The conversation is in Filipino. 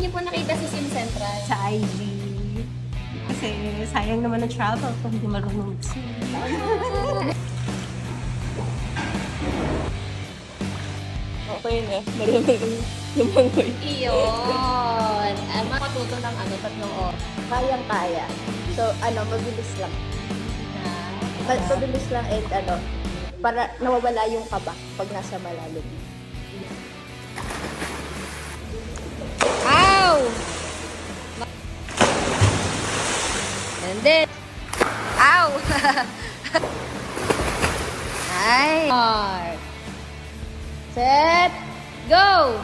niyo po nakita si Sim Central? Sa IG. Kasi sayang naman ang travel kung hindi marunong mag-swim. Okay na. Marunong lumangoy. Iyon. Matuto ng 3 oras. Kayang-kaya. So, mabilis lang. Mabilis lang and para nawawala yung kaba pag nasa malalim. Ow! And then, ow! Nice. Set, go!